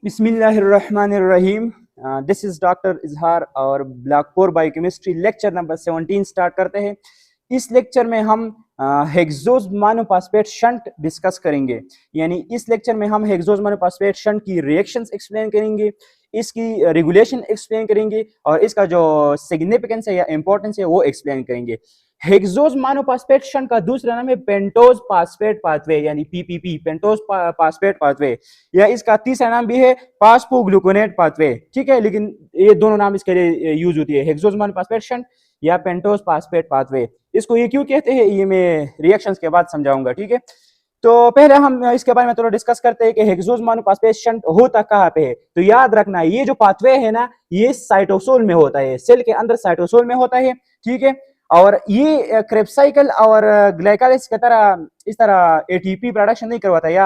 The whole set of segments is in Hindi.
बिस्मिल्लाहिर्रहमानिर्रहीम। दिस इज डॉक्टर इजहार और block 4 biochemistry lecture number 17 start करते हैं। इस लेक्चर में हम हेक्सोज मोनोफॉस्फेट शंट डिस्कस करेंगे। यानी इस लेक्चर में हम हेक्सोज मोनोफॉस्फेट शंट की रिएक्शंस एक्सप्लेन करेंगे, इसकी रेगुलेशन एक्सप्लेन करेंगे और इसका जो सिग्निफिकेंस है या इंपॉर्टेंस है वो एक्सप्लेन करेंगे। हेक्सोज मोनोफॉस्फेट शंट का दूसरा नाम है पेंटोज फॉस्फेट पाथवे यानी पीपीपी, पेंटोज फॉस्फेट पाथवे, या इसका तीसरा नाम भी है फास्फोग्लूकोनेट पाथवे। ठीक है, लेकिन ये दोनों नाम इसके लिए यूज होती है, हेक्सोज मोनोफॉस्फेट शंट या पेंटोज फॉस्फेट पाथवे। इसको ये क्यों कहते हैं ये मैं रिएक्शंस के बाद समझाऊंगा। ठीक है, तो पहले हम इसके बारे में थोड़ा डिस्कस करते हैं कि हेक्सोज मोनोफॉस्फेट शंट होता कहाँ पे है। तो याद रखना ये जो पाथवे है ना, ये साइटोसोल में होता है, सेल के अंदर साइटोसोल में होता है। ठीक है, और ये क्रेब्स साइकिल और ग्लाइकोलाइसिस की तरह इस तरह एटीपी प्रोडक्शन नहीं करवाता या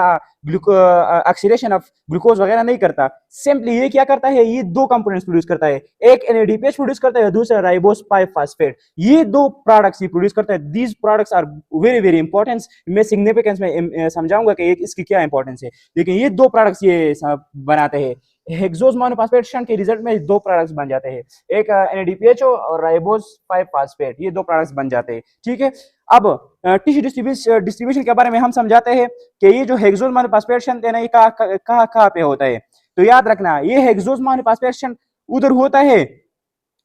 ऑक्सीडेशन ऑफ ग्लूकोज वगैरह नहीं करता। सिंपली ये क्या करता है, ये दो कंपोनेंट्स प्रोड्यूस करता है, एक एनएडीपीएच प्रोड्यूस करता है, दूसरा राइबोस 5 फास्फेट। ये दो प्रोडक्ट्स ही प्रोड्यूस करता है। These products are very very important. मैं सिग्निफिकेंस में समझाऊंगा कि इसकी क्या इंपॉर्टेंस है, लेकिन ये दो प्रोडक्ट्स ये बनाते हैं। हेक्सोज मोनोफॉस्फेट शंट के रिजल्ट में दो प्रोडक्ट्स बन जाते हैं, एक एनएडीपीएचओ और राइबोस 5 फास्फेट, ये दो प्रोडक्ट्स बन जाते हैं। ठीक है, अब टिश्यू डिस्ट्रीब्यूशन के बारे में हम समझाते हैं कि ये जो हेक्सोज मोनोफॉस्फेट शंट है ना, ये कहाँ पे होता है। तो याद रखना ये हेक्सोज मोनोफॉस्फेट शंट उधर होता है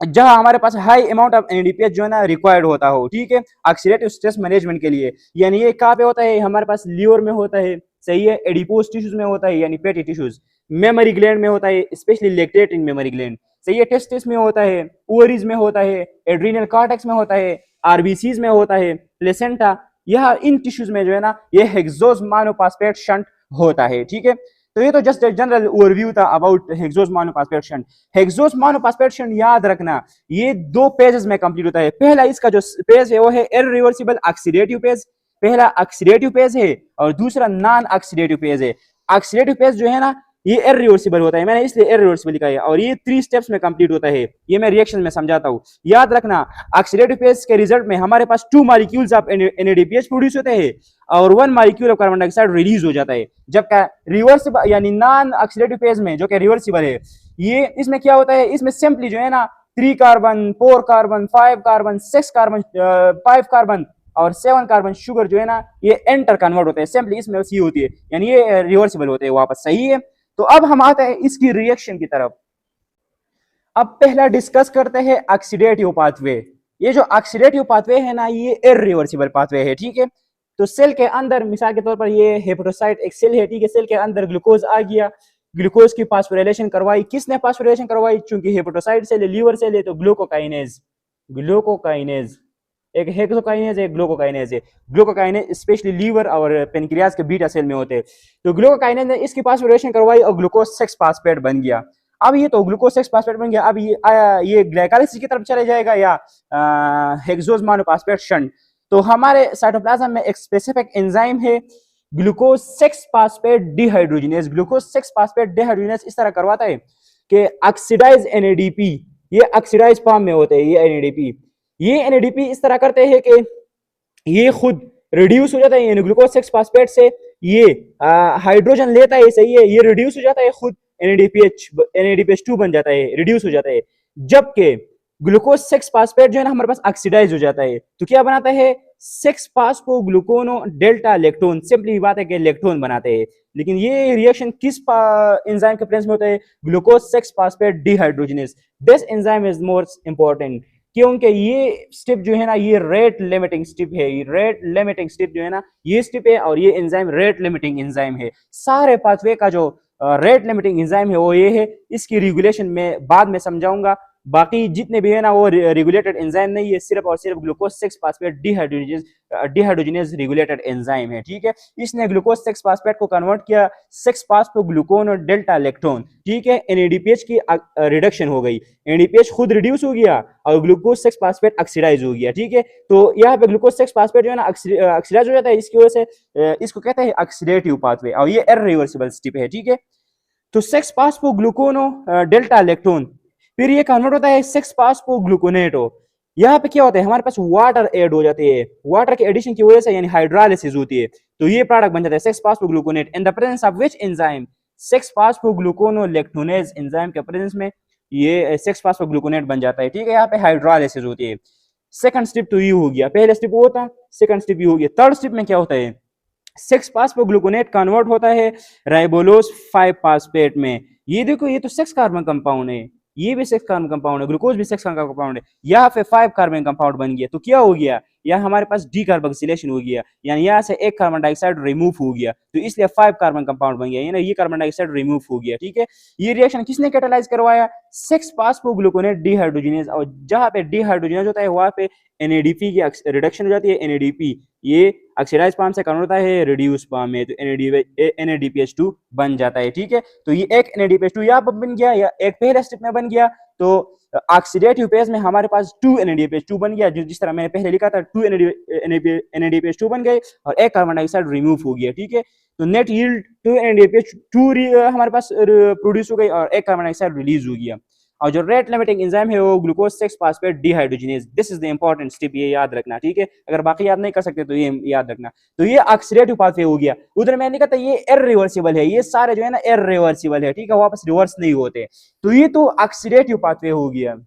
जहां हमारे पास हाई अमाउंट ऑफ एनएडीपीएच जो है ना रिक्वायर्ड होता हो। ठीक है, ऑक्सीडेटिव स्ट्रेस मैनेजमेंट के लिए। यानी ये कहाँ पे होता है, हमारे पास लीवर में होता है, सही है, एडिपोज टिश्यूज में होता है यानी फैटी टिश्यूज, मेमोरी ग्लैंड में होता है, specially lactate in memory gland, सही है, टेस्टिस में होता है, ओवरीज में होता है, एड्रीनल कॉर्टेक्स में होता है, आरबीसीज में होता है, प्लेसेंटा, यह इन टिश्यूज में जो है ना ये हेक्सोज मोनोफॉस्फेट शंट होता है। ठीक है, तो ये तो जस्ट जनरल ओवरव्यू था about hexose monophosphate shunt. Hexose monophosphate shunt याद रखना ये दो पेजेस में कंप्लीट होता है। पहला इसका जो पेज है वो है इररिवर्सिबल ऑक्सीडेटिव पेज, पहला ऑक्सीडेटिव पेज है और दूसरा नॉन ऑक्सीडेटिव पेज है। ऑक्सीडेटिव पेज जो है ना ये इररिवर्सिबल होता है, मैंने इसलिए इररिवर्सिबल लिखा है, और ये 3 स्टेप्स में कंप्लीट होता है। ये मैं रिएक्शन में समझाता हूँ। याद रखना ऑक्सीडेटिव पेज के रिजल्ट में हमारे पास 2 मॉलिक्यूल्स ऑफ एनएडीपीएच प्रोड्यूस होते हैं और 1 molecule of carbon dioxide release हो जाता है। जबकि रिवर्सिबल यानी नॉन ऑक्सीडेटिव पेज में जो कि रिवर्सिबल है, ये इसमें क्या होता है, इसमें सिंपली जो है ना 3 carbon 4 carbon 5 carbon 6 carbon 5 carbon और 7 कार्बन शुगर जो है ना ये एंटर कन्वर्ट होते हैं, सिंपली इसमें सी होती है, यानी ये रिवर्सिबल होते हैं वापस। सही है, तो अब हम आते हैं इसकी रिएक्शन की तरफ। अब पहला डिस्कस करते हैं ऑक्सीडेटिव पाथवे। ये जो ऑक्सीडेटिव पाथवे है ना ये इररिवर्सिबल पाथवे है। ठीक है, तो सेल के अंदर मिसाल के तौर पर ये हेपेटोसाइट एक सेल है। ठीक है, सेल के अंदर ग्लूकोज आ गया, ग्लूकोज की फास्फोराइलेशन करवाई। किसने फास्फोराइलेशन करवाई, चूंकि हेपेटोसाइट सेल है, लीवर सेल है, तो ग्लूकोकाइनेज, ग्लूकोकाइनेज एक हेक्सोकाइनेज एक ग्लूकोकाइनेज है। ग्लूकोकाइनेज स्पेशली लीवर और पेनक्रियाज के बीटा सेल में होते हैं। तो ग्लूकोकाइनेज ने इसकी फास्फोराइलेशन करवाई और ग्लूकोज 6 फास्फेट बन गया। अब ये तो ग्लूकोज 6 फास्फेट बन गया, अब ये ग्लाइकोलाइसिस की तरफ चले जाएगा या हेक्सोज मोनोफॉस्फेट शंट। तो हमारे साइटोप्लाज्म में एक स्पेसिफिक एंजाइम है glucose 6 phosphate dehydrogenase. Glucose 6 phosphate dehydrogenase इस तरह करवाता है कि ऑक्सीडाइज एनएडीपी, ये ऑक्सीडाइज फॉर्म में होते हैं ये एनएडीपी इस तरह करते हैं कि ये खुद रिड्यूस हो जाता है, यानी ग्लूकोज 6 फास्फेट से ये हाइड्रोजन लेता है, सही है, ये रिड्यूस हो जाता है, खुद एनएडीपीएच 2 बन जाता है, रिड्यूस हो जाता है। जबकि ग्लूकोज 6 फास्फेट जो है ना हमारे पास ऑक्सीडाइज हो जाता है, तो क्या बनाता है 6 फास्फोग्लूकोनो डेल्टा लेक्टोन। सिंपली बात है कि लेक्टोन बनाते हैं। लेकिन ये रिएक्शन किस एंजाइम के प्रेजेंस में होता है, glucose 6 phosphate dehydrogenase. This enzyme is most important क्योंकि ये स्टेप जो है ना ये रेट लिमिटिंग स्टेप है। ये रेट लिमिटिंग स्टेप जो है ना ये स्टेप है और ये एंजाइम रेट लिमिटिंग एंजाइम है। सारे पाथवे का जो रेट लिमिटिंग एंजाइम है वो ये है। इसकी रेगुलेशन में बाद में समझाऊंगा। बाकी जितने भी है ना वो रेगुलेटेड एंजाइम नहीं है, सिर्फ और सिर्फ glucose 6 phosphate dehydrogenase regulated enzyme है। ठीक है, इसने ग्लूकोज 6 फास्फेट को कन्वर्ट किया 6 फास्फोग्लूकोन और डेल्टा लेक्टोन। ठीक है, एनएडीपीएच की रिडक्शन हो गई, एनएडीपीएच खुद रिड्यूस हो गया और ग्लूकोज 6 फास्फेट ऑक्सीडाइज हो गया। ठीक है, तो यहाँ पे ग्लूकोज 6 फास्फेट जो है ना ऑक्सीडाइज हो जाता है, इसकी वजह से इसको कहते हैं ऑक्सीडेटिव पाथवे और ये इररिवर्सिबल स्टेप है। ठीक है, तो 6 फास्फोग्लूकोनो डेल्टा लेक्टोन, फिर ये कन्वर्ट होता है 6 फास्फोग्लूकोनेटो। यहाँ पे क्या होता है हमारे पास वाटर ऐड हो जाती है, वाटर के एडिशन की वजह से यानी हाइड्रोलाइसिस होती है, तो ये प्रोडक्ट बन जाता है 6 phosphogluconate in the presence of which enzyme, 6 phosphogluconolactonase enzyme के प्रेजेंस में ये 6 फास्फोग्लूकोनेट बन जाता है, ठीक है। यहाँ पे हाइड्रोलाइसिस होती है। सेकंड स्टेप तो ये हो गया, पहले स्टेप वो था, सेकंड स्टेप ये हो गया। थर्ड स्टेप में क्या होता है, 6 फास्फोग्लूकोनेट कन्वर्ट होता है राइबोलोज 5 फास्फेट में। ये देखो, ये तो 6 कार्बन कंपाउंड है, ये भी 6 कार्बन कंपाउंड है, ग्लूकोज भी 6 कार्बन कंपाउंड है, यहाँ पे 5 कार्बन कंपाउंड बन गया। तो क्या हो गया, यहाँ हमारे पास डीकार्बोक्सिलेशन हो गया, यानी यहाँ से एक कार्बन डाइऑक्साइड रिमूव हो गया, तो इसलिए 5 कार्बन कंपाउंड बन गया, यानी ये कार्बन डाइऑक्साइड रिमूव हो गया, ठीक है। ये रिएक्शन किसने कैटालाइज करवाया, 6 फास्फोग्लूकोनेट डिहाइड्रोजनेज। और जहाँ पे डिहाइड्रोजनेज होता है वहाँ पे NADP की रिडक्शन हो जाती है। NADP ये ऑक्सीडाइज फॉर्म से कन्वर्ट होता है रिड्यूस फॉर्म में, तो NADPH2 बन जाता है, ठीक है। तो ये एक NADPH2 यहाँ पर बन गया, या एक पहले स्टेप में बन गया। तो ऑक्सीडेटिव फेज में हमारे पास 2 NADPH2 बन गया, जिस तरह मैंने पहले लिखा था 2 NADPH2 बन गए और एक कार्बन डाइऑक्साइड रिमूव हो गया, ठीक है। तो नेट यील्ड 2 NADPH2 हमारे पास प्रोड्यूस हो गई और एक कार्बन डाइऑक्साइड रिलीज हो गया। और जो रेट लिमिटिंग एंजाइम है वो glucose 6 phosphate dehydrogenase. This is the important step, ये याद रखना, ठीक है। अगर बाकी याद नहीं कर सकते तो ये याद रखना। तो ये ऑक्सीडेटिव पाथवे हो गया। उधर मैंने कहा था ये इररिवर्सिबल है, ये सारे जो है ना इररिवर्सिबल है, ठीक है, वापस रिवर्स नहीं होते। तो ये तो ऑक्सीडेटिव पाथवे हो गया।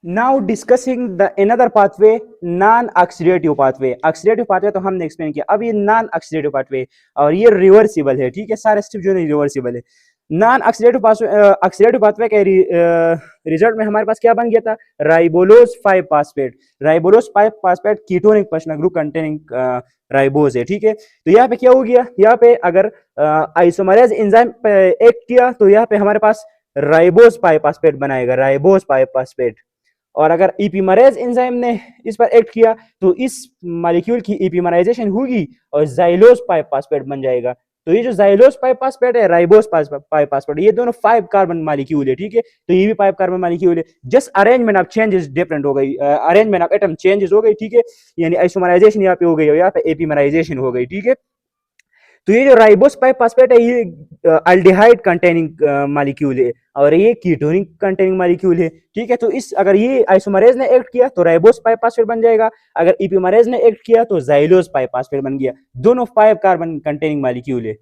Now discussing the another pathway, non oxidative pathway. Oxidative pathway तो हमने एक्सप्लेन किया, अब ये नॉन ऑक्सीडेटिव पाथवे और ये रिवर्सिबल है, ठीक है। सारे स्टेप जो है रिवर्सिबल है। नॉन ऑक्सीडेटिव पाथवे के रिजल्ट में हमारे पास क्या बन गया था, राइबोलोज 5 phosphate. राइबोलोज 5 phosphate ketonic functional group containing ribose है, ठीक है। तो यहाँ पे क्या हो गया, यहाँ पे अगर आइसोमरेज एंजाइम एक्ट किया तो यहाँ पे हमारे पास राइबोज 5 फास्फेट बनाएगा, राइबोज 5 फास्फेट। और अगर इपीमरेज एंजाइम ने इस पर एक्ट किया तो इस मॉलिक्यूल की इपीमराइजेशन होगी और जाइलोज 5 फास्फेट बन जाएगा। तो ये जो जाइलोज 5 फास्फेट है, राइबोज 5 फास्फेट, ये दोनों 5 कार्बन मॉलिक्यूल है, ठीक है। तो ये भी 5 कार्बन मॉलिक्यूल है, just arrangement of changes different हो गई, अरेंजमेंट ऑफ एटम चेंजेस हो गई, ठीक है। यानी आइसोमराइजेशन यहाँ पे हो गई और यहाँ पे एपीमराइजेशन हो गई, ठीक है। तो ये जो राइबोज 5 फास्फेट है ये अल्डिहाइड कंटेनिंग मॉलिक्यूल है और ये कीटोनिक कंटेनिंग मॉलिक्यूल है, ठीक है। तो इस अगर ये आइसोमरेज ने एक्ट किया तो राइबोज 5 फास्फेट बन जाएगा, अगर इपीमरेज ने एक्ट किया तो जाइलोज 5 फास्फेट बन गया। दोनों 5 कार्बन कंटेनिंग मॉलिक्यूल है।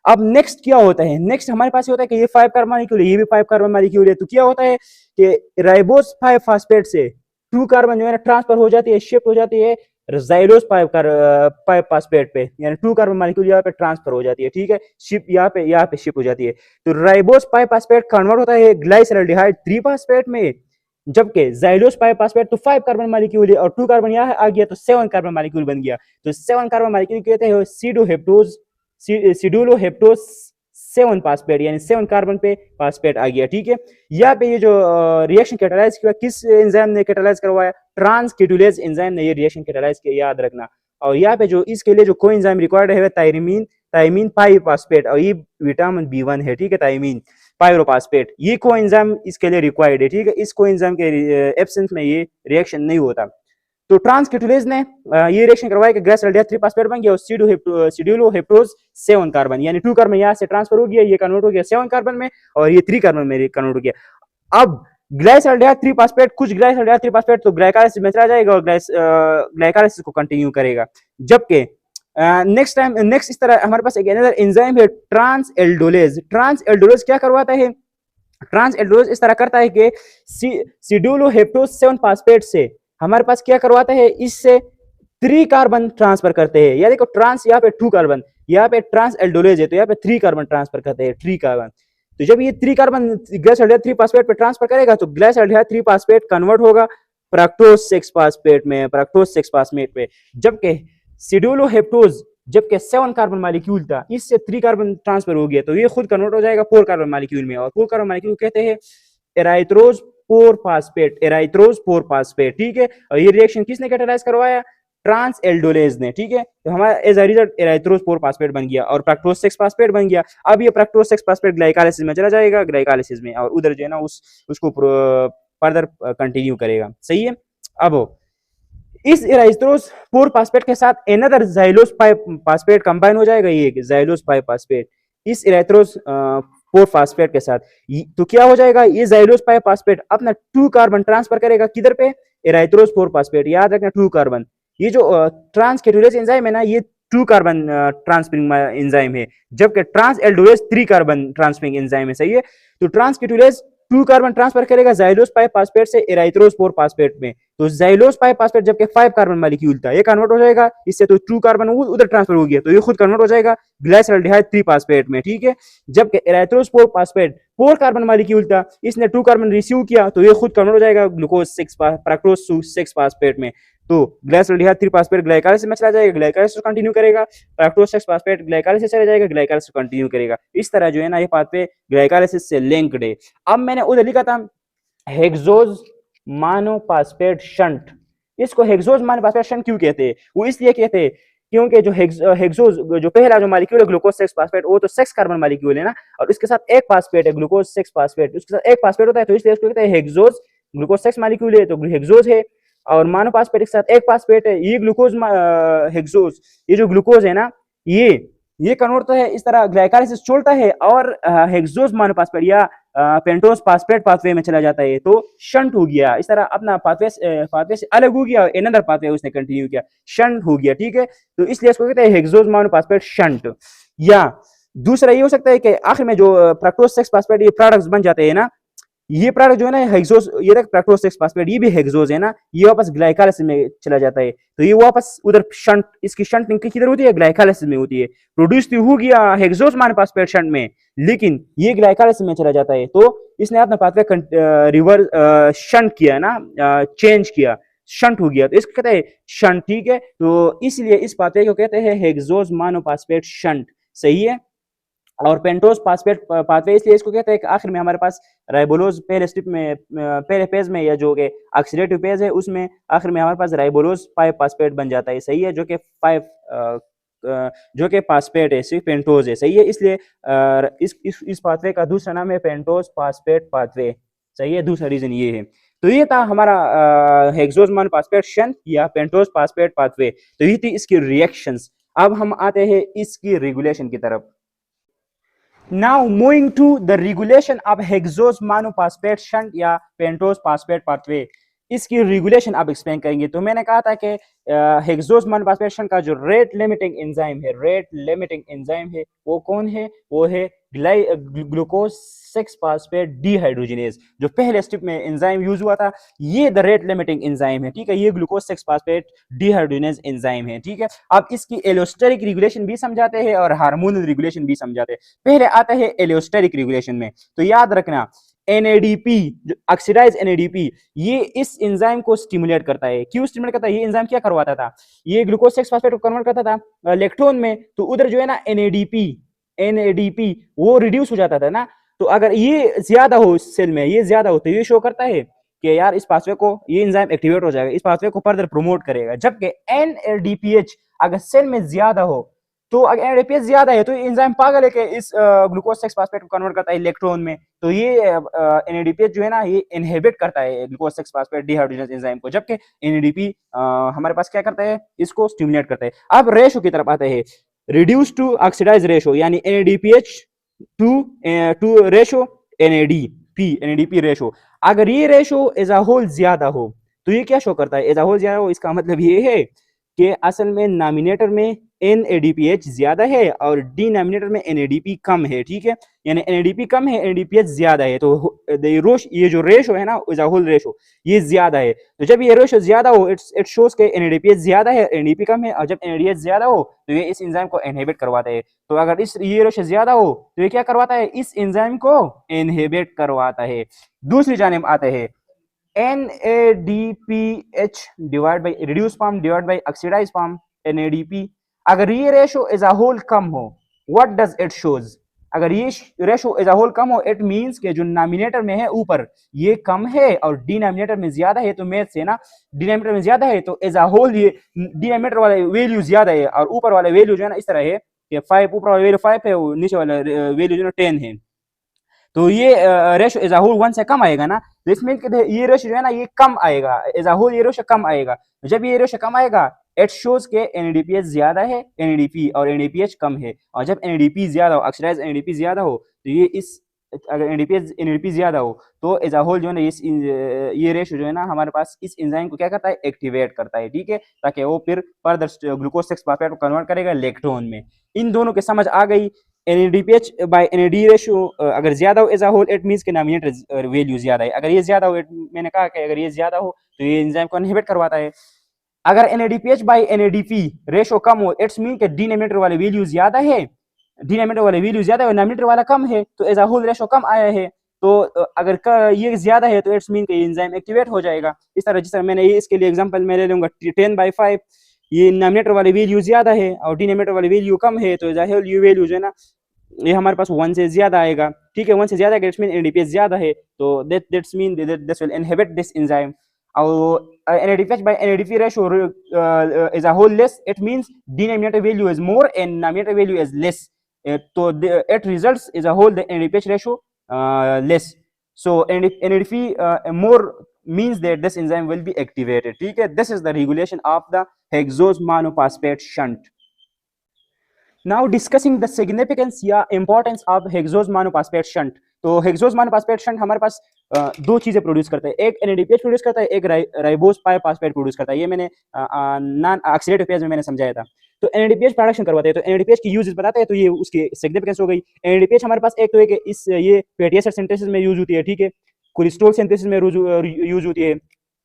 अब नेक्स्ट क्या होता है, नेक्स्ट हमारे पास होता है कि ये 5 कार्बन मॉलिक्यूल है, ये भी 5 कार्बन मॉलिक्यूल है। तो क्या होता है कि राइबोज 5 फास्फेट से 2 कार्बन जो है ना ट्रांसफर हो जाती है, शिफ्ट हो जाती है जाइलोज 5 फास्फेट पे, यानी 2 कार्बन मॉलिक्यूल यहाँ पे ट्रांसफर हो जाती है, ठीक है। शिप यहाँ पे शिप हो जाती है। तो राइबोज 5 फास्फेट कन्वर्ट होता है ग्लाइसरल्डिहाइड 3 फास्फेट में, जबकि जाइलोज 5 फास्फेट तो 5 कार्बन मॉलिक्यूल है और 2 कार्बन यहाँ आ गया तो 7 कार्बन मॉलिक्यूल बन गया। तो 7 कार्बन मॉलिक्यूल कहते हैं सिडुलोहेप्टोज 7 फास्फेट, यानी 7 कार्बन पे फास्फेट आ गया, ठीक है। यहाँ पे ये जो रिएक्शन कैटालाइज किया किस एंजाइम ने कैटालाइज करवाया, ट्रांसकेटुलेज एंजाइम ने ये रिएक्शन कैटालाइज किया, याद रखना। और यहाँ पे जो इसके लिए जो कोएंजाइम रिक्वायर्ड है थायमीन पाइरोफॉस्फेट, और ये विटामिन B1 है, ठीक है, थायमीन पाइरोफॉस्फेट, ये कोएंजाइम इसके लिए रिक्वायर्ड है, ठीक है। इस कोएंजाइम के एब्सेंस में ये रिएक्शन नहीं होता। तो ट्रांसकेटुलेज ने ये रिएक्शन करवाया कि ग्लाइसरल्डिहाइड 3 फास्फेट बन गया और सिडुलोहेप्टोज 7 कार्बन, यानी 2 कार्बन यहाँ से ट्रांसफर हो गया, ये कन्वर्ट हो गया 7 कार्बन में और ये 3 कार्बन में कन्वर्ट हो गया। अब ग्लाइसरल्डिहाइड 3 फास्फेट, कुछ ग्लाइसरल्डिहाइड 3 फास्फेट तो ग्लाइकोलाइसिस में चला जाएगा और ग्लाइकोलाइसिस को कंटिन्यू करेगा। जबकि नेक्स्ट इस तरह हमारे पास एक अनदर एंजाइम है ट्रांस एल्डोलेज। ट्रांस एल्डोलेज क्या करवाता है, ट्रांस एल्डोलेज इस तरह करता है कि सिडुलोहेप्टोज 7 फास्फेट से हमारे पास क्या करवाता है, इससे 3 कार्बन ट्रांसफर करते हैं। या देखो ट्रांस यहाँ पे 2 कार्बन, यहाँ पे ट्रांस एल्डोलेज है तो यहाँ पे 3 कार्बन ट्रांसफर करते हैं, 3 कार्बन। तो जब ये 3 कार्बन ग्लाइसरल्डिहाइड 3 फास्फेट पे ट्रांसफर करेगा तो ग्लाइसरल्डिहाइड 3 फास्फेट कन्वर्ट होगा फ्रक्टोज 6 फास्फेट में, फ्रक्टोज 6 फास्फेट पे। जबकि सिडुलोहेप्टोज जबकि 7 कार्बन मॉलिक्यूल था, इससे 3 कार्बन ट्रांसफर हो गया तो ये खुद कन्वर्ट हो जाएगा 4 कार्बन मॉलिक्यूल में, और 4 कार्बन मॉलिक्यूल कहते हैं एराइथ्रोज 4 फास्फेट, एराइथ्रोज 4 फास्फेट, ठीक है। और ये रिएक्शन किसने कैटालाइज करवाया, ट्रांस एल्डोलेज ने, ठीक है। तो हमारा एज अ रिजल्ट एराइथ्रोज 4 फास्फेट बन गया और फ्रक्टोज 6 फास्फेट बन गया। अब ये फ्रक्टोज 6 फास्फेट ग्लाइकोलाइसिस में चला जाएगा, ग्लाइकोलाइसिस में, और उधर जो है ना उसको फर्दर कंटिन्यू करेगा, सही है। अब इस एराइथ्रोज 4 फास्फेट के साथ अनदर जाइलोज 5 फास्फेट कंबाइन हो जाएगा, ये जाइलोज 5 फास्फेट इस एराइथ्रोज 4 फास्फेट के साथ। तो क्या हो जाएगा, ये जाइलोज 5 फास्फेट अपना 2 कार्बन ट्रांसफर करेगा किधर पे, एराइथ्रोज 4 फास्फेट, याद रखना 2 कार्बन। ये जो ट्रांसकेटुलेज एंजाइम है ना, ये 2 कार्बन ट्रांसफरिंग एंजाइम है, जबकि transaldolase 3 carbon transferring enzyme है। सही है, तो ट्रांस कीटोलेज 2 कार्बन ट्रांसफर करेगा जाइलोज 5 फास्फेट से एराइथ्रोज 4 फास्फेट में। तो जाइलोज 5 फास्फेट जबकि 5 कार्बन मॉलिक्यूल था, ये कन्वर्ट हो जाएगा इससे, तो 2 कार्बन उधर ट्रांसफर हो गया, तो ये खुद कन्वर्ट हो जाएगा ग्लाइसरल्डिहाइड 3 फास्फेट में। ठीक है, जबकि एराइथ्रोज 4 फास्फेट 4 कार्बन मॉलिक्यूल था, इसने 2 कार्बन रिसीव किया, तो ये खुद कन्वर्ट हो जाएगा ग्लूकोज 6 फ्रक्टोज 6 फास्फेट में। तो ग्लाइसरल्डिहाइड 3 फास्फेट ग्लाइकोलाइसिस में चला जाएगा, ग्लाइकोलाइसिस कंटिन्यू करेगा, फ्रक्टोज 6 फास्फेट ग्लाइकोलाइसिस चला जाएगा, ग्लाइकोलाइसिस कंटिन्यू करेगा। इस तरह जो है ना ये पाथवे ग्लाइकोलाइसिस से लिंक्ड है। अब मैंने उधर लिखा था हेक्सोज मोनोफॉस्फेट शंट, इसको हेक्सोज मोनोफॉस्फेट शंट क्यों कहते हैं? वो इसलिए कहते हैं क्योंकि जो हेक्सोज जो पहला जो मॉलिक्यूल है ग्लूकोज 6 फास्फेट, वो तो 6 कार्बन मॉलिक्यूल है ना, और इसके साथ एक फास्फेट है ग्लूकोज 6 फास्फेट, उसके साथ एक फास्फेट होता है, तो इसलिए इसको कहते हैं हेक्सोज। ग्लूकोज 6 मॉलिक्यूल है तो हेक्सोज है, और मोनोफॉस्फेट के साथ एक फास्फेट है, ये ग्लूकोज हेक्सोज, ये जो ग्लूकोज है ना ये कन्वर्ट तो है इस तरह ग्लाइकोलाइसिस चलता है, और हेक्सोज मोनोफॉस्फेट या पेंटोज फास्फेट पाथवे में चला जाता है, तो शंट हो गया, इस तरह अपना पाथवे से अलग हो गया, अनदर पाथवे उसने कंटिन्यू किया, शंट हो गया। ठीक है, तो इसलिए इसको कहते हैं हेक्सोज मोनोफॉस्फेट शंट। या दूसरा ये हो सकता है कि आखिर में जो फ्रक्टोज 6 फास्फेट ये प्रोडक्ट्स बन जाते हैं ना, ये प्रोडक्ट जो है ना हेक्सोज, ये देख फ्रक्टोज 6 फास्फेट ये भी हेक्सोज है ना, ये वापस ग्लाइकोलाइसिस में चला जाता है, तो ये वापस उधर शंट, इसकी शंटिंग किधर होती है? ग्लाइकोलाइसिस में होती है। प्रोड्यूस तो हो गया हेक्सोज मोनोफॉस्फेट शंट में, लेकिन ये ग्लाइकोलाइसिस में चला जाता है, तो इसने अपना पाथवे रिवर्स शंट किया ना, चेंज किया, शंट हो गया, तो इसको कहते हैं शंट। ठीक है, तो इसलिए इस पाथवे को कहते हैं हेक्सोज मोनोफॉस्फेट शंट। सही है, और पेंटोज फास्फेट पाथवे इसलिए इसको कहते हैं कि आखिर में हमारे पास राइबोलोज पहले स्टेप में पहले पेज में, या जो कि ऑक्सीडेटिव पेज है उसमें आखिर में हमारे पास राइबोलोज 5 फास्फेट बन जाता है। सही है, जो कि 5 जो कि फास्फेट है, सिर्फ पेंटोज है। सही है, इसलिए इस पाथवे का दूसरा नाम है पेंटोज फास्फेट पाथवे। सही है, दूसरा रीजन ये है। तो ये था हमारा हेक्सोज मोनोफॉस्फेट शंट या पेंटोज फास्फेट पाथवे, तो ये थी इसकी रिएक्शंस। अब हम आते हैं इसकी रेगुलेशन की तरफ। Now moving to the regulation of hexose monophosphate shunt या पेंटोज फास्फेट पाथवे, इसकी रेगुलेशन आप एक्सप्लेन करेंगे। तो मैंने कहा था कि हेक्सोज मोनोफॉस्फेट शंट का जो रेट लिमिटिंग एंजाइम है, रेट लिमिटिंग एंजाइम है, वो कौन है? वो है ग्लूकोज 6 फास्फेट डीहाइड्रोजिनेज, जो पहले स्टेप में एंजाइम यूज हुआ था, ये द रेट लिमिटिंग एंजाइम है। ठीक है, ये ग्लूकोज 6 फास्फेट डीहाइड्रोजिनेज एंजाइम है। ठीक है, अब इसकी एलोस्टेरिक रेगुलेशन भी समझाते हैं और हार्मोनल रेगुलेशन भी समझाते हैं। पहले आता है एलोस्टेरिक रेगुलेशन में, तो याद रखना NADP, ऑक्सीडाइज NADP, ये इस एंजाइम को स्टिमुलेट करता है। क्यों स्टिमुलेट करता है? ये एंजाइम क्या करवाता था? ये ग्लूकोज 6 फास्फेट को कन्वर्ट करता था लेक्टोन में, तो उधर जो है ना NADP वो रिड्यूस हो जाता था ना, तो अगर ये ज्यादा हो सेल में, ये ज्यादा हो, तो ये शो करता है कि यार इस पाथवे को, ये एंजाइम एक्टिवेट हो जाएगा, इस पाथवे को फर्दर प्रमोट करेगा। जबकि NADPH अगर सेल में ज्यादा हो, तो अगर NADPH ज्यादा है तो एंजाइम पागल है कि इस ग्लूकोज 6 फास्फेट को कन्वर्ट करता है इलेक्ट्रॉन में, तो ये NADPH जो है ना ये इनहिबिट करता है ग्लूकोज 6 फास्फेट डीहाइड्रोजिनेज एंजाइम को, जबकि NADP हमारे पास क्या करता है? इसको स्टिमुलेट करता है। अब रेशो की तरफ आते हैं, रिड्यूस टू ऑक्सीडाइज रेशो, यानी NADPH to ratio NADP ratio. अगर ये रेशो एज अ होल ज्यादा हो, तो ये क्या शो करता है? एज अ होल ज्यादा हो, इसका मतलब ये है कि असल में नॉमिनेटर में NADPH ज्यादा है और डिनोमिनेटर में NADP कम है। ठीक है, यानी NADP कम है, NADPH ज्यादा है, तो ये जो रेशो है ना, एज अ होल रेशो, ये ज्यादा है। तो जब ये रेशो ज्यादा हो, इट शोज के NADPH ज्यादा है, NADP कम है, और जब NADH ज्यादा हो तो ये इस एंजाइम को इनहिबिट करवाता है। तो अगर ये रेशो ज्यादा हो तो ये क्या करवाता है? इस एंजाइम को इनहिबिट करवाता है। दूसरी जानिब आते हैं, NADPH divide by reduce form divide by oxidise form NADP, अगर ये रेशो एज अ होल कम हो, व्हाट डज इट शोज? अगर ये रेशो एज अ होल कम हो, इट मींस के जो नॉमिनेटर में है ऊपर ये कम है और डिनोमिनेटर में ज्यादा है, तो मैथ से ना डिनोमिनेटर में ज्यादा है तो एज अ होल ये डिनोमिनेटर वाला वैल्यू ज्यादा है और ऊपर वाला वैल्यू जो है ना इस तरह है कि 5, ऊपर वाला वैल्यू 5 है, नीचे वाला वैल्यू जो है 10 है, तो ये रेशो एज अ होल 1 से कम आएगा ना, तो इसमें ये रेशो जो है ना ये कम आएगा, एज अ होल ये रेशो कम आएगा। जब ये रेशो कम आएगा, इट शोज के NADPH ज्यादा है, NADP और NADPH कम है, और जब NADP ज्यादा हो, ऑक्सीडाइज NADP ज्यादा हो, तो ये इस अगर एनएडीपी ज्यादा हो तो एज अ होल जो है ना ये रेशियो जो है ना हमारे पास इस एंजाइम को क्या करता है, एक्टिवेट करता है, ठीक है, ताकि वो फिर फर्दर ग्लूकोज 6 फॉस्फेट को कन्वर्ट करेगा लेक्टोन में। इन दोनों की समझ आ गई। एनएडीपीएच बाय एनएडी रेशियो अगर ज्यादा हो as a whole, it means कि डिनोमिनेटर वैल्यू ज्यादा है। अगर ये ज्यादा हो, मैंने कहा कि अगर ये ज्यादा हो तो ये एंजाइम को इनहिबिट करवाता है। अगर एनएडीपीएच बाय एनएडीपी रेशियो कम हो, इट्स मीन कि डिनोमिनेटर वाली वैल्यू ज्यादा है, डिनोमिनेटर वाली वैल्यू ज्यादा है और डिनोमिनेटर वाला कम है, तो एज अ होल रेशियो कम आया है। तो अगर ये ज्यादा है तो इट्स मीन कि एंजाइम एक्टिवेट हो जाएगा। इस तरह जिस तरह मैंने ये इसके लिए एग्जांपल मैं ले लूंगा 10/5, ये डिनोमिनेटर वाली वैल्यू ज्यादा है और डिनोमिनेटर वाली वैल्यू कम है, तो एज अ होल ये वैल्यू जो है ना ये हमारे पास 1 से ज्यादा आएगा, ठीक है, 1 से ज्यादा इट्स मीन एनएडीपीएच ज्यादा है, तो that's mean this will inhibit this enzyme. और NADPH by NADP ratio is a whole less, it means denominator value is more and denominator value is less, तो it results is a whole the NADPH ratio less, so NADP more means that this enzyme will be activated, ठीक है। this is the regulation of the hexose monophosphate shunt. Now discussing the significance या importance of hexose monophosphate shunt। तो हेक्सोज मोनोफॉस्फेट शंट हमारे पास दो चीजें प्रोड्यूस करता है, एक एनएडीपीएच प्रोड्यूस करता है, एक राइबोज पाइफॉस्फेट प्रोड्यूस करता है। ये मैंने नॉन ऑक्सीडेटिव फेज में मैंने समझाया था। तो एनएडीपीएच प्रोडक्शन करवाते हैं, तो एनएडीपीएच की यूजेस बताते हैं, तो ये उसकी सिग्निफिकेंस हो गई। एनएडीपीएच हमारे पास एक तो एक इस ये फैटी एसिड सिंथेसिस में यूज होती है, ठीक है, कोलेस्ट्रॉल सिंथेसिस में यूज होती है,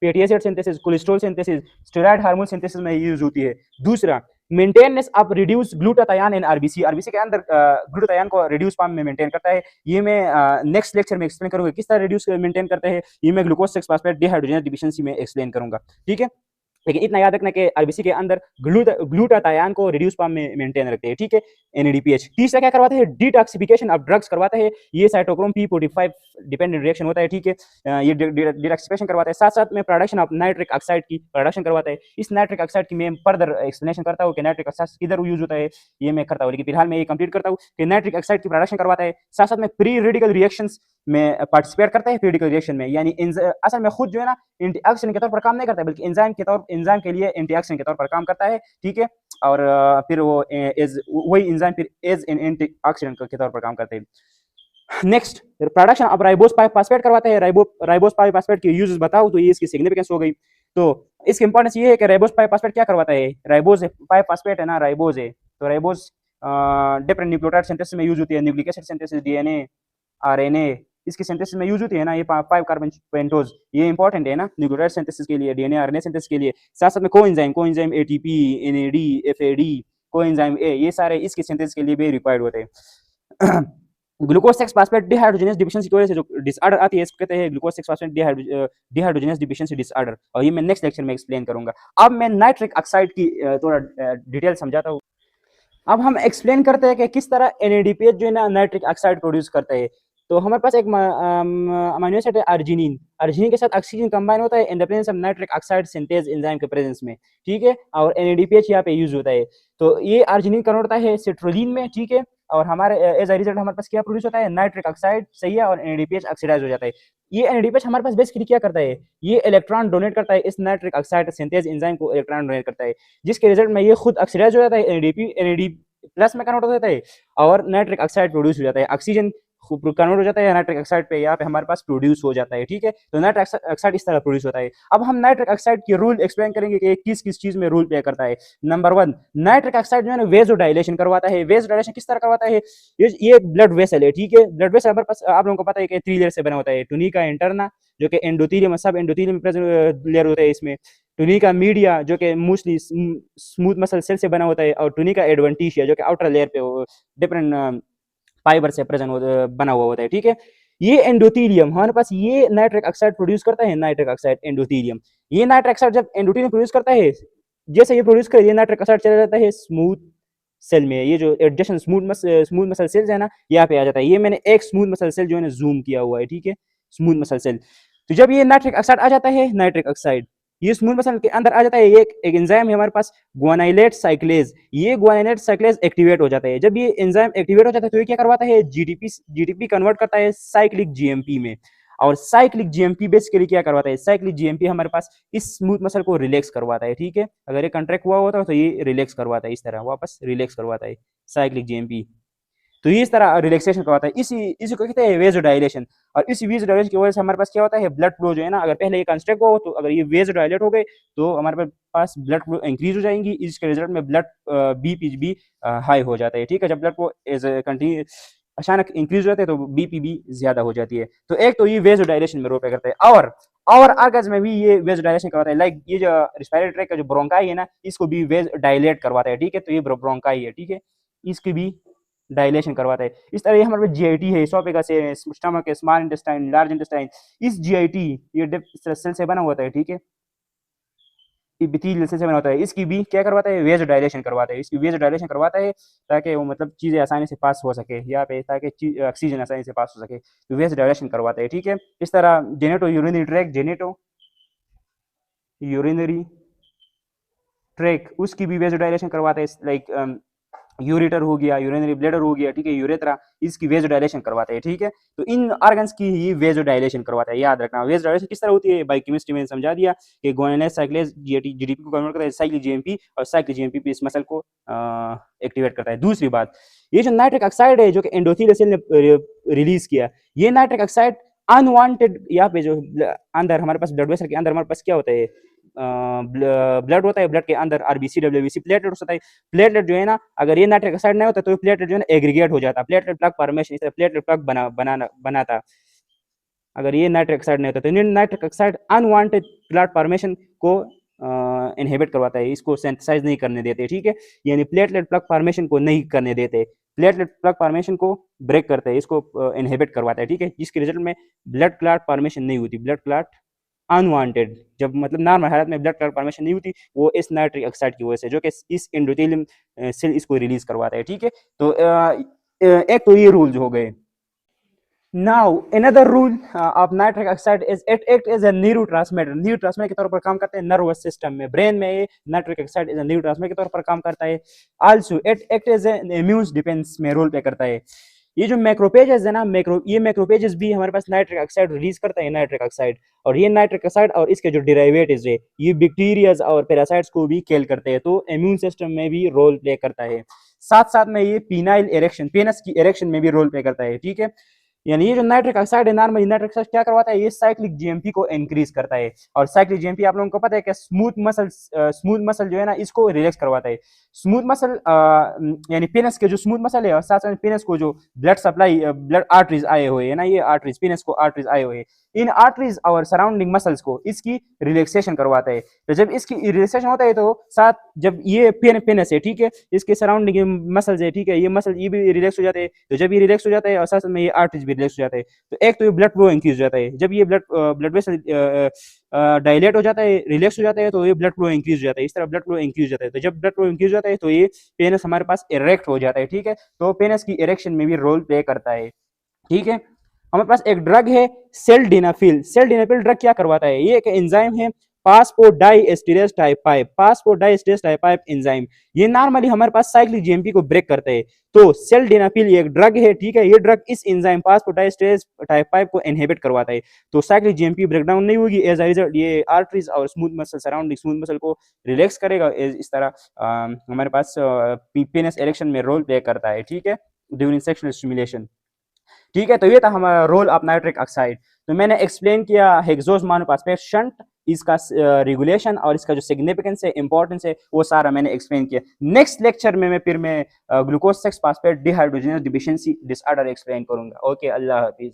fatty acid synthesis, cholesterol synthesis, steroid hormone synthesis में यूज होती है। दूसरा, maintenance of reduce glutathione in RBC, RBC के अंदर ग्लूटाथायोन को रिड्यूस फॉर्म में मेंटेन करता है। ये मैं नेक्स्ट लेक्चर में एक्सप्लेन करूंगा किस तरह रिड्यूस मेंटेन करते हैं, ये मैं ग्लूकोज 6 फॉस्फेट डिहाइड्रोजनेज डिफिशिएंसी में एक्सप्लेन करूंगा, ठीक है। लेकिन इतना याद रखना कि आरबीसी के अंदर ग्लूटाथायोन को रिड्यूस फॉर्म में मेंटेन रखते हैं, ठीक है, एनएडीपीएच। तीसरा क्या करवाता है, डिटॉक्सिफिकेशन ऑफ ड्रग्स करवाता है, ये साइटोक्रोम P45 डिपेंडेंट रिएक्शन होता है, ठीक है, ये डिटॉक्सिफिकेशन करवाता है। साथ साथ में प्रोडक्शन ऑफ नाइट्रिक ऑक्साइड की प्रोडक्शन करवाता है। इस नाइट्रिक ऑक्साइड की मैं फर्दर एक्सप्लेनेशन करता हूँ कि नाइट्रिक ऑक्साइड किधर यूज होता है, ये मैं करता हूँ, लेकिन फिलहाल मैं ये कंप्लीट करता हूँ कि नाइट्रिक ऑक्साइड की प्रोडक्शन करवाता है। साथ साथ में प्री रेडिकल रिएक्शंस में पार्टिसिपेट करता है, प्री रेडिकल रिएक्शन में, यानी असल में खुद जो है ना एंटीऑक्सीडेंट के तौर पर काम नहीं करता है, बल्कि एंजाइम के लिए एंटीऑक्सीडेंट के तौर पर काम करता है, ठीक है। और फिर वो वही एंजाइम फिर एज एन एंटीऑक्सीडेंट के तौर पर काम करते हैं। नेक्स्ट, प्रोडक्शन ऑफ राइबोज पाइफॉस्फेट करवाते हैं। राइबोज पाइफॉस्फेट के यूजेस बताओ तो ये इसकी सिग्निफिकेंस हो गई। तो इसकी इंपॉर्टेंस ये है कि राइबोज पाइफॉस्फेट क्या करवाता है, राइबोज पाइफॉस्फेट है ना, राइबोज है, तो राइबोज डिफरेंट न्यूक्लियोटाइड सिंथेसिस में यूज होती है, nucleic acid synthesis, DNA, RNA, इसकी सिंथेसिस में यूज होती है ना, ये 5 कार्बन पेंटोज, ये इंपॉर्टेंट है ना न्यूक्लियोटाइड सिंथेसिस के लिए, डीएनए आरएनए सिंथेसिस के लिए। साथ साथ में coenzyme ATP, NAD, FAD, coenzyme A, ये सारे इसकी सिंथेसिस के लिए भी रिक्वायर्ड होते हैं। ग्लूकोज 6 फॉस्फेट डिहाइड्रोजनेज डिफिशिएंसी की वजह से जो डिसऑर्डर आती है इसको कहते हैं glucose 6 phosphate dehydrogenase deficiency disorder, और ये मैं नेक्स्ट लेक्चर में एक्सप्लेन करूंगा। अब मैं नाइट्रिक ऑक्साइड की थोड़ा डिटेल समझाता हूँ। अब हम एक्सप्लेन करते हैं कि किस तरह एनएडीपीएच जो है ना नाइट्रिक ऑक्साइड प्रोड्यूस करता है। तो हमारे पास एक अमीनो एसिड है अर्जिनिन, अर्जिनिन के साथ ऑक्सीजन कंबाइन होता है इन the presence of nitric oxide synthase enzyme के प्रेजेंस में, ठीक है, और एनएडीपीएच यहाँ पे यूज होता है। तो ये अर्जिनिन कन्वर्ट होता है सिट्रोलिन में, ठीक है, और हमारे एज अ रिजल्ट हमारे पास क्या प्रोड्यूस होता है, नाइट्रिक ऑक्साइड, सही है, और एनएडीपीएच ऑक्सीडाइज हो जाता है। ये एनएडीपीएच हमारे पास बेसिकली क्या करता है, ये इलेक्ट्रॉन डोनेट करता है, इस नाइट्रिक ऑक्साइड सिंथेज एंजाइम को इलेक्ट्रॉन डोनेट करता है, जिसके रिजल्ट में ये खुद ऑक्सीडाइज हो जाता है, एनएडी प्लस में कन्वर्ट हो जाता है और नाइट्रिक ऑक्साइड प्रोड्यूस हो जाता है, ऑक्सीजन कन्वर्ट हो जाता है नाइट्रिक ऑक्साइड पे, यहाँ पे हमारे पास प्रोड्यूस हो जाता है, ठीक है। तो नाइट्रिक ऑक्साइड इस तरह प्रोड्यूस होता है। अब हम नाइट्रिक ऑक्साइड की रूल एक्सप्लेन करेंगे कि किस किस चीज में रूल प्ले करता है। नंबर 1, नाइट्रिक ऑक्साइड जो है ना वेजोडाइलेशन करवाता है। वेजोडाइलेशन किस तरह करवाता है, ये एक ब्लड वेसल है, ठीक है, ब्लड वेसल हमारे पास आप लोगों को पता है कि 3 लेयर से बना होता है, टुनिका इंटरना जो कि एंडोथेलियम सब एंडोथेलियम प्रेजेंट लेयर होता है इसमें, टुनिका मीडिया जो कि मोस्टली स्मूथ मसल सेल से बना होता है, और टुनिका एडवेंटिशिया जो कि आउटर लेयर पे डिफरेंट फाइबर से प्रेजेंट बना हुआ होता है, ठीक है। ये एंडोथेलियम हमारे पास ये नाइट्रिक ऑक्साइड प्रोड्यूस करता है, नाइट्रिक ऑक्साइड एंडोथेलियम। ये नाइट्रिक ऑक्साइड जब एंडोथेलियम प्रोड्यूस करता है, जैसे ये प्रोड्यूस करे, ये नाइट्रिक ऑक्साइड चला जाता है स्मूथ सेल में, ये जो एडजेसेंट स्मूथ मसल सेल्स है ना, यहाँ पे आ जाता है। ये मैंने एक स्मूथ मसल सेल जो है ना जूम किया हुआ है, ठीक है, स्मूथ मसल सेल। तो जब ये नाइट्रिक ऑक्साइड आ जाता है, नाइट्रिक ऑक्साइड ये स्मूथ मसल के अंदर आ जाता है, ये एक एंजाइम है हमारे पास ग्वानाइलेट साइक्लेज, ये ग्वानाइलेट साइक्लेज एक्टिवेट हो जाता है। जब ये एंजाइम एक्टिवेट हो जाता है तो ये क्या करवाता है, जीडीपी कन्वर्ट करता है साइक्लिक जीएमपी में, और साइक्लिक जीएमपी बेसिकली क्या करवाता है, साइक्लिक जीएमपी हमारे पास इस स्मूथ मसल को रिलैक्स करवाता है, ठीक है। अगर ये कंट्रैक्ट हुआ होता है तो ये रिलैक्स करवाता है, इस तरह वापस रिलैक्स करवाता है साइक्लिक जीएमपी। तो ये इस तरह रिलैक्सेशन करवाता है। इसी इसी को कहते हैं वेज़ोडाइलेशन। और इसी वेज़ोडाइलेशन की वजह से हमारे पास क्या होता है, ब्लड फ्लो जो है ना, अगर पहले ये कंस्ट्रिक्ट हो तो अगर ये वेज़ोडाइलेट हो गए तो हमारे पास ब्लड फ्लो इंक्रीज हो जाएंगी। इसके रिजल्ट में ब्लड बीपी भी हाई हो जाता है, ठीक है। जब ब्लड फ्लो इज कंटिन्यू अचानक इंक्रीज हो जाते हैं तो बीपी भी ज्यादा हो जाती है। तो एक तो ये वेज़ोडाइलेशन में रोल प्ले करते हैं, और आगाज में भी ये वेज़ोडाइलेशन करवाता है। लाइक ये जो रेस्पिरेटरी ट्रैक्ट का जो ब्रोंकाई है ना, इसको भी वेज डायलेट करवाता है, ठीक है। तो ये ब्रोंकाई है, ठीक है, इसकी भी डायलेशन करवाता है। इस तरह ये हमारे पास जीआईटी है, एसोफेगस है, स्टमक है, स्मॉल इंटेस्टाइन, लार्ज इंटेस्टाइन। इस जीआईटी ये डेप्थ सेल से बना होता है, ठीक है, एपिथेलियल सेल से बना होता है। इसकी भी क्या करवाता है, वेज़ोडाइलेशन करवाता है। इसकी वेज़ोडाइलेशन करवाता है ताकि वो मतलब चीज़ें आसानी से पास हो सके यहाँ पे, ताकि ऑक्सीजन आसानी से पास हो सके, तो वेज़ोडाइलेशन करवाता है, ठीक है। इस तरह genito urinary tract, genito urinary track, उसकी भी वेज़ोडाइलेशन करवाता है। लाइक यूरेटर हो गया, यूरिनरी ब्लैडर हो गया, ठीक है, यूरेथ्रा, इसकी वेज़ोडाइलेशन करवाता है, ठीक है। तो इन ऑर्गन्स की ही वेज़ोडाइलेशन करवाता है, याद रखना। वेज़ोडाइलेशन किस तरह होती है, बायोकेमिस्ट्री में समझा दिया कि गुआनिलेज साइक्लेज जीडीपी को कन्वर्ट करता है साइक्लिक जीएमपी, और साइक्लिक जीएमपी भी इस मसल को एक्टिवेट करता है। दूसरी बात, ये जो नाइट्रिक ऑक्साइड है जो कि एंडोथेलियल सेल ने रिलीज किया, ये नाइट्रिक ऑक्साइड अनवांटेड यहाँ पे जो अंदर हमारे पास ब्लड वेसल के अंदर हमारे पास क्या होता है, ब्लड होता है, ब्लड के अंदर आरबीसी, डब्ल्यूबीसी, प्लेटलेट होता है। प्लेटलेट जो है ना, अगर ये नाइट्रिक ऑक्साइड नहीं होता तो प्लेटलेट जो है ना एग्रीगेट हो जाता, प्लेटलेट प्लग फॉर्मेशन, इस तरह प्लेटलेट प्लग बनाता। अगर ये नाइट्रिक ऑक्साइड नहीं होता तो nitric oxide unwanted blood formation को इनहिबिट करवाता है, इसको सिंथेसाइज नहीं करने देते, ठीक है। यानी प्लेटलेट प्लग फॉर्मेशन को नहीं करने देते, प्लेटलेट प्लग फॉर्मेशन को ब्रेक करते हैं, इसको इनहिबिट करवाता है, ठीक है। जिसके रिजल्ट में ब्लड क्लॉट फॉर्मेशन नहीं होती, ब्लड क्लॉट अनवांटेड, जब मतलब नॉर्मल हालत में ब्लड क्लॉट फॉर्मेशन नहीं होती, वो इस नाइट्रिक ऑक्साइड की वजह से, जो कि इस एंडोथेलियम सेल इसको रिलीज करवाता है, ठीक है। तो एक तो ये रूल्स हो गए। Now another rule of nitric oxide is it acts as a neurotransmitter। Neurotransmitter के तौर पर काम करता है नर्वस सिस्टम में, ब्रेन में ये नाइट्रिक ऑक्साइड इज न्यूरोट्रांसमीटर के तौर पर काम करता है। Also it act as a immune defence में रोल प्ले करता है। ये जो मैक्रोपेजेस है ना, ये मैक्रोपेजेस भी हमारे पास नाइट्रिक ऑक्साइड रिलीज करता है, नाइट्रिक ऑक्साइड। और ये नाइट्रिक ऑक्साइड और इसके जो डेरिवेटिव्स है, ये बैक्टीरियाज और पैरासाइट्स को भी किल करते हैं, तो इम्यून सिस्टम में भी रोल प्ले करता है। साथ साथ में ये पीनाइल इरेक्शन, पेनस की इरेक्शन में भी रोल प्ले करता है, ठीक है। यानी ये जो नाइट्रिक ऑक्साइड है, नॉर्मली नाइट्रिक ऑक्साइड क्या करवाता है, ये साइक्लिक जीएमपी को इंक्रीज करता है। और साइक्लिक जीएमपी आप लोगों को पता है कि स्मूथ मसल जो है ना, इसको रिलैक्स करवाता है। स्मूथ मसल यानी पेनस के जो स्मूथ मसल है, और साथ साथ पेनस को जो ब्लड सप्लाई, ब्लड आर्टरीज आए हुए है ना, ये आर्टरीज, पेनस को आर्टरीज आए हुए हैं, इन आर्टरीज और सराउंडिंग मसल्स को इसकी रिलैक्सेशन करवाता है। तो जब इसकी रिलैक्सेशन होता है तो साथ जब ये पेनस है, ठीक है, इसके सराउंडिंग मसल्स है, ठीक है, ये मसल ये भी रिलैक्स हो जाते हैं। तो जब ये रिलैक्स हो जाता है और साथ में ये आर्टरीज भी रिलैक्स हो जाता है, तो एक तो ये ब्लड फ्लो इंक्रीज हो जाता है। जब ये ब्लड वेसल डायलेट हो जाता है, रिलैक्स हो जाता है, तो ये ब्लड फ्लो इंक्रीज हो जाता है। इस तरह ब्लड फ्लो इंक्रीज हो जाता है। तो जब ब्लड फ्लो इंक्रीज हो जाता है तो ये पेनस हमारे पास इरेक्ट हो जाता है, ठीक है। तो पेनस की इरेक्शन में भी रोल प्ले करता है, ठीक है। हमारे पास एक ड्रग है सेल्डेनाफिल। सेल्डेनाफिल ड्रग क्या करवाता है, ये एक एंजाइम है फास्फोडाइएस्टेरेज टाइप 5, फास्फोडाइएस्टेरेज टाइप 5 एंजाइम। ये नॉर्मली हमारे पास साइक्लिक जीएमपी को ब्रेक करता है। तो सेल्डेनाफिल ये एक ड्रग है, ठीक है। ये ड्रग इस एंजाइम फास्फोडाइएस्टेरेज टाइप 5 को इनहिबिट करवाता है। तो साइक्लिक जीएमपी ब्रेकडाउन नहीं होगी, एज अ रिजल्ट ये आर्टरीज और smooth muscle, surrounding smooth muscle को रिलैक्स करेगा। इस तरह हमारे पास पेनिस इरेक्शन में रोल प्ले करता है, ठीक है, ड्यूरिंग सेक्सुअल स्टिमुलेशन, ठीक है। तो ये था हमारा रोल ऑफ नाइट्रिक ऑक्साइड। तो मैंने एक्सप्लेन किया हेक्सोस मोनोफॉस्फेट शंट, इसका रेगुलेशन और इसका जो सिग्निफिकेंस है, इंपॉर्टेंस है, वो सारा मैंने एक्सप्लेन किया। नेक्स्ट लेक्चर में मैं glucose 6 phosphate dehydrogenase deficiency disorder explain करूंगा। ओके, अल्लाह हाफिज।